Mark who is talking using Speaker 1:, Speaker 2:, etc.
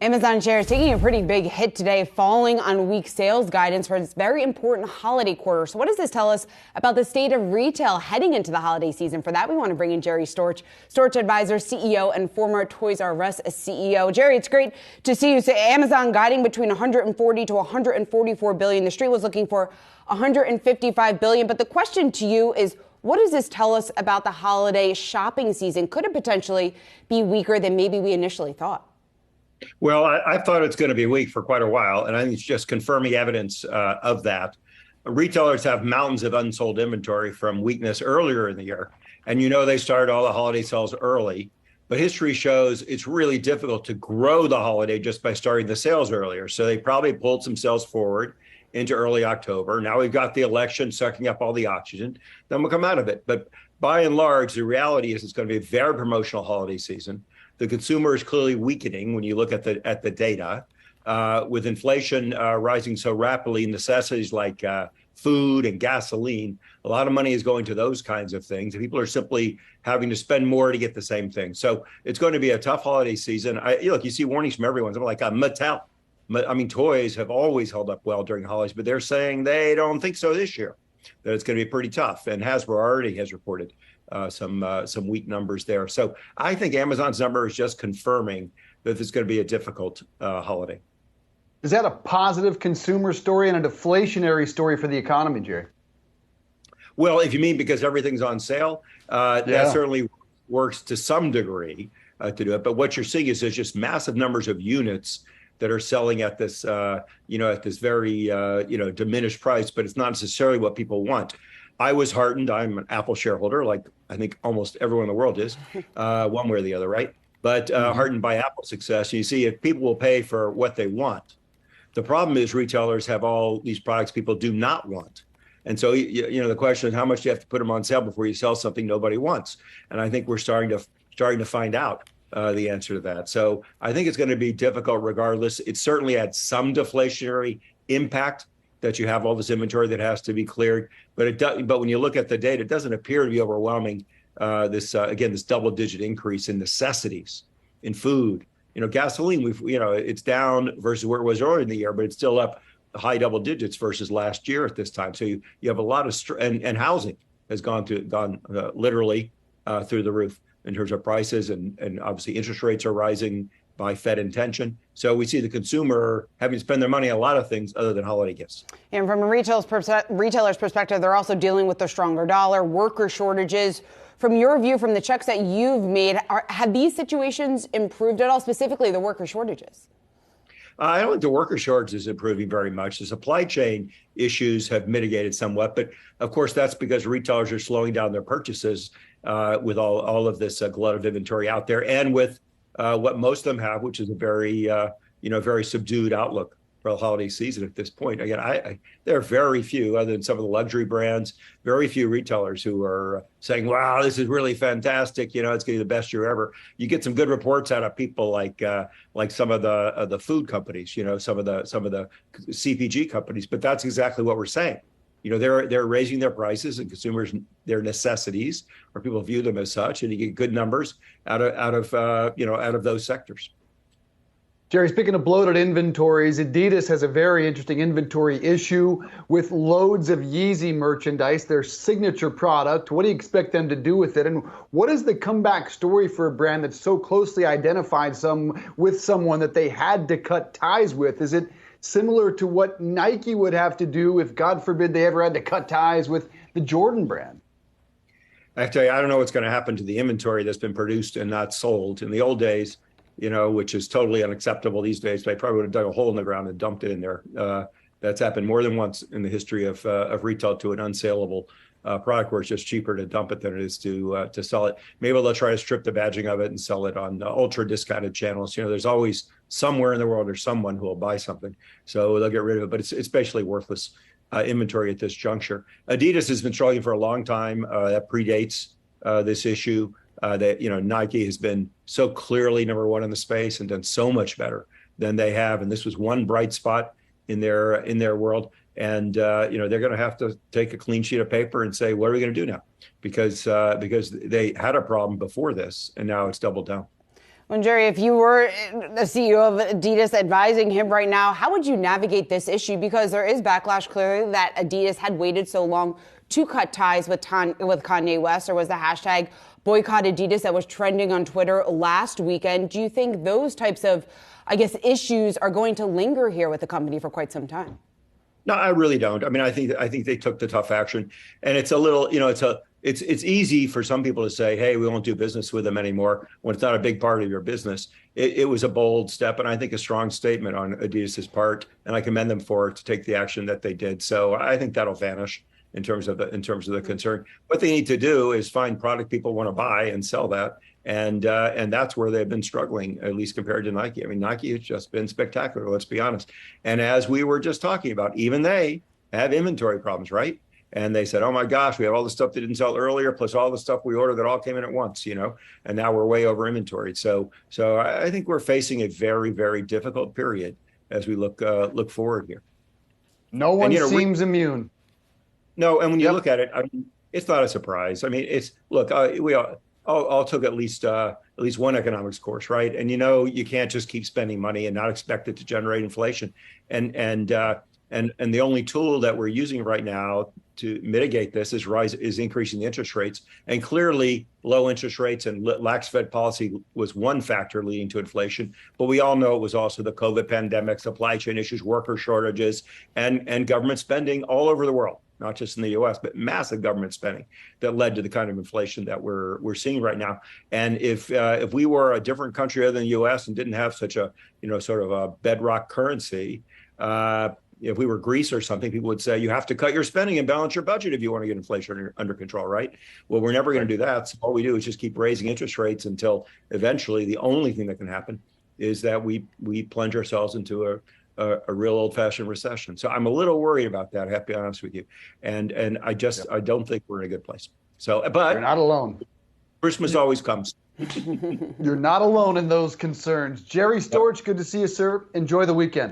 Speaker 1: Amazon shares taking a pretty big hit today, falling on weak sales guidance for its very important holiday quarter. So what does this tell us about the state of retail heading into the holiday season? For that, we want to bring in Jerry Storch, Storch Advisors CEO and former Toys R Us CEO. Jerry, it's great to see you. Say Amazon guiding between 140 to 144 billion. The street was looking for 155 billion. But the question to you is, what does this tell us about the holiday shopping season? Could it potentially be weaker than maybe we initially thought?
Speaker 2: Well, I thought it's going to be weak for quite a while, and I think it's just confirming evidence of that. Retailers have mountains of unsold inventory from weakness earlier in the year, and they started all the holiday sales early. But history shows it's really difficult to grow the holiday just by starting the sales earlier. So they probably pulled some sales forward into early October. Now we've got the election sucking up all the oxygen. Then we'll come out of it. But by and large, the reality is it's going to be a very promotional holiday season. The consumer is clearly weakening when you look at the data. With inflation rising so rapidly, necessities like food and gasoline, a lot of money is going to those kinds of things. People are simply having to spend more to get the same thing. So it's going to be a tough holiday season. Look, you see warnings from everyone. I'm like Mattel. I mean, toys have always held up well during holidays, but they're saying they don't think so this year, that it's going to be pretty tough. And Hasbro already has reported some weak numbers there. So I think Amazon's number is just confirming that it's going to be a difficult holiday.
Speaker 3: Is that a positive consumer story and a deflationary story for the economy, Jerry?
Speaker 2: Well, if you mean because everything's on sale, that certainly works to some degree to do it. But what you're seeing is there's just massive numbers of units that are selling at this, at this very, diminished price, but it's not necessarily what people want. I was heartened. I'm an Apple shareholder, like I think almost everyone in the world is, one way or the other, right? But heartened by Apple's success. You see, if people will pay for what they want. The problem is retailers have all these products people do not want. And so, the question is how much do you have to put them on sale before you sell something nobody wants? And I think we're starting to find out the answer to that. So I think it's going to be difficult regardless. It certainly had some deflationary impact that you have all this inventory that has to be cleared. But when you look at the data, it doesn't appear to be overwhelming this double-digit increase in necessities, in food. Gasoline, it's down versus where it was earlier in the year, but it's still up high double digits versus last year at this time. So you have a lot of and housing has gone literally through the roof in terms of prices, and obviously interest rates are rising by Fed intention. So we see the consumer having to spend their money on a lot of things other than holiday gifts.
Speaker 1: And from a retailer's perspective, they're also dealing with the stronger dollar, worker shortages. From your view, from the checks that you've made, have these situations improved at all, specifically the worker shortages?
Speaker 2: I don't think the worker shortage is improving very much. The supply chain issues have mitigated somewhat, but of course that's because retailers are slowing down their purchases with all of this glut of inventory out there, and with what most of them have, which is a very very subdued outlook for the holiday season at this point. Again, there are very few, other than some of the luxury brands, very few retailers who are saying, "Wow, this is really fantastic. It's going to be the best year ever." You get some good reports out of people like some of the food companies, some of the CPG companies, but that's exactly what we're saying. They're raising their prices, and consumers, their necessities, or people view them as such, and you get good numbers out of those sectors.
Speaker 3: Jerry, speaking of bloated inventories, Adidas has a very interesting inventory issue with loads of Yeezy merchandise, their signature product. What do you expect them to do with it? And what is the comeback story for a brand that's so closely identified with someone that they had to cut ties with? Is it similar to what Nike would have to do if, God forbid, they ever had to cut ties with the Jordan brand?
Speaker 2: I tell you, I don't know what's going to happen to the inventory that's been produced and not sold. In the old days, which is totally unacceptable these days, they probably would have dug a hole in the ground and dumped it in there. That's happened more than once in the history of retail to an unsaleable product where it's just cheaper to dump it than it is to sell it. Maybe they'll try to strip the badging of it and sell it on ultra discounted channels. There's always somewhere in the world there's someone who will buy something, so they'll get rid of it. But it's basically worthless inventory at this juncture. Adidas has been struggling for a long time. That predates this issue. That Nike has been so clearly number one in the space and done so much better than they have, and this was one bright spot in their world. And they're going to have to take a clean sheet of paper and say, what are we going to do now? Because they had a problem before this, and now it's doubled down.
Speaker 1: Well, Jerry, if you were the CEO of Adidas advising him right now, how would you navigate this issue? Because there is backlash clearly that Adidas had waited so long to cut ties with Kanye West. There was the hashtag boycott Adidas that was trending on Twitter last weekend. Do you think those types of, issues are going to linger here with the company for quite some time?
Speaker 2: No, I really don't. I mean, I think they took the tough action, and it's a little, it's easy for some people to say, hey, we won't do business with them anymore when it's not a big part of your business. It was a bold step, and I think a strong statement on Adidas's part, and I commend them for it to take the action that they did. So I think that'll vanish in terms of the concern. What they need to do is find product people want to buy and sell that. And that's where they've been struggling, at least compared to Nike. I mean, Nike has just been spectacular, let's be honest. And as we were just talking about, even they have inventory problems, right? And they said, oh my gosh, we have all the stuff that didn't sell earlier, plus all the stuff we ordered that all came in at once, and now we're way over inventoried. So I think we're facing a very, very difficult period as we look forward here.
Speaker 3: No one seems immune.
Speaker 2: No, and when you look at it, I mean, it's not a surprise. I mean, we all took at least one economics course, right? And you can't just keep spending money and not expect it to generate inflation. And the only tool that we're using right now to mitigate this is increasing the interest rates. And clearly, low interest rates and lax Fed policy was one factor leading to inflation. But we all know it was also the COVID pandemic, supply chain issues, worker shortages, and government spending all over the world. Not just in the U.S., but massive government spending that led to the kind of inflation that we're seeing right now. And if we were a different country other than the U.S. and didn't have such a sort of a bedrock currency, if we were Greece or something, people would say you have to cut your spending and balance your budget if you want to get inflation under control, right? Well, we're never going to do that. So all we do is just keep raising interest rates until eventually the only thing that can happen is that we plunge ourselves into a real old-fashioned recession. So I'm a little worried about that. I have to be honest with you, and I don't think we're in a good place. So, but
Speaker 3: you're not alone.
Speaker 2: Christmas always comes.
Speaker 3: You're not alone in those concerns. Jerry Storch, good to see you, sir. Enjoy the weekend.